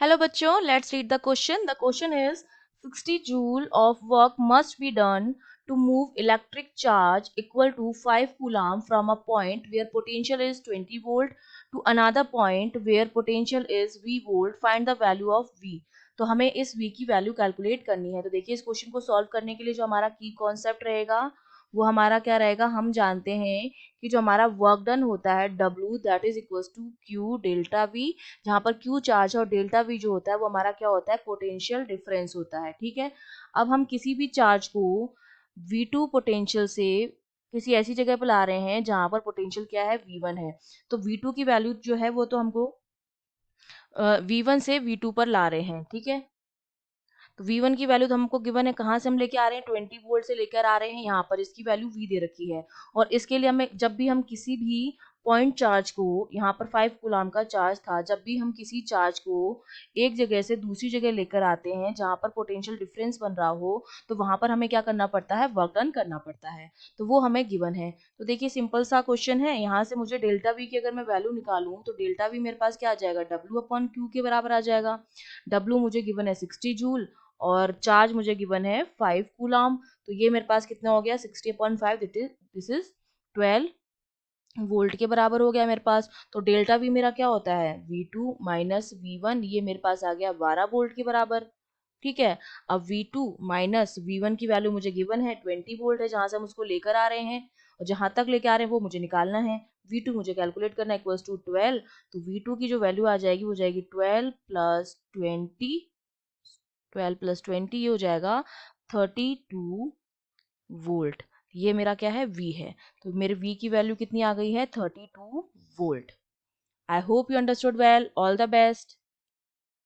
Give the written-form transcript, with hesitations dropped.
Hello बच्चों, let's read the question. The question is 60 joule of work must be done to move electric charge equal to 5 coulomb from a point where potential is 20 volt to another point where potential is V volt. Find the value of V. तो हमें इस V की value calculate करनी है। तो देखिए इस question को सॉल्व करने के लिए जो हमारा की कॉन्सेप्ट रहेगा वो हमारा क्या रहेगा, हम जानते हैं कि जो हमारा वर्क डन होता है W that is equals to Q delta V, जहाँ पर Q चार्ज और डेल्टा V जो होता है वो हमारा क्या होता है, पोटेंशियल डिफरेंस होता है। ठीक है, अब हम किसी भी चार्ज को V2 पोटेंशियल से किसी ऐसी जगह पर ला रहे हैं जहां पर पोटेंशियल क्या है, V1 है। तो V2 की वैल्यू जो है वो तो हमको V1 से V2 पर ला रहे हैं। ठीक है, तो V1 की वैल्यू तो हमको गिवन है, कहाँ से हम लेके आ रहे हैं, 20 वोल्ट से लेकर आ रहे हैं, यहाँ पर इसकी वैल्यू V दे रखी है। और इसके लिए हमें जब भी हम किसी भी पॉइंट चार्ज को, यहाँ पर 5 कूलाम का चार्ज था, जब भी हम किसी चार्ज को एक जगह से दूसरी जगह लेकर आते हैं जहाँ पर पोटेंशियल डिफरेंस बन रहा हो, तो वहां पर हमें क्या करना पड़ता है, वर्क डन करना पड़ता है। तो वो हमें गिवन है। तो देखिए सिंपल सा क्वेश्चन है, यहाँ से मुझे डेल्टा वी की अगर मैं वैल्यू निकालूं तो डेल्टा वी मेरे पास क्या आ जाएगा, डब्ल्यू अपॉन क्यू के बराबर आ जाएगा। डब्ल्यू मुझे गिवन है 60 जूल और चार्ज मुझे गिवन है 5 कूलम। तो ये मेरे पास कितना हो गया, 60/5, दिस इज 12 वोल्ट के बराबर हो गया मेरे पास। तो डेल्टा वी मेरा क्या होता है, V2 माइनस V1, ये मेरे पास आ गया 12 वोल्ट के बराबर। ठीक है, अब V2 माइनस V1 की वैल्यू मुझे गिवन है 20 वोल्ट है, जहां से हम उसको लेकर आ रहे हैं और जहां तक लेकर आ रहे हैं वो मुझे निकालना है। V2 मुझे कैलकुलेट करना है, इक्वल्स टू 12। तो V2 की जो वैल्यू आ जाएगी वो जाएगी 12 ये हो जाएगा 32 वोल्ट। ये मेरा क्या है, V है। तो मेरे V की वैल्यू कितनी आ गई है, 32 volt. I hope you understood well. All the best.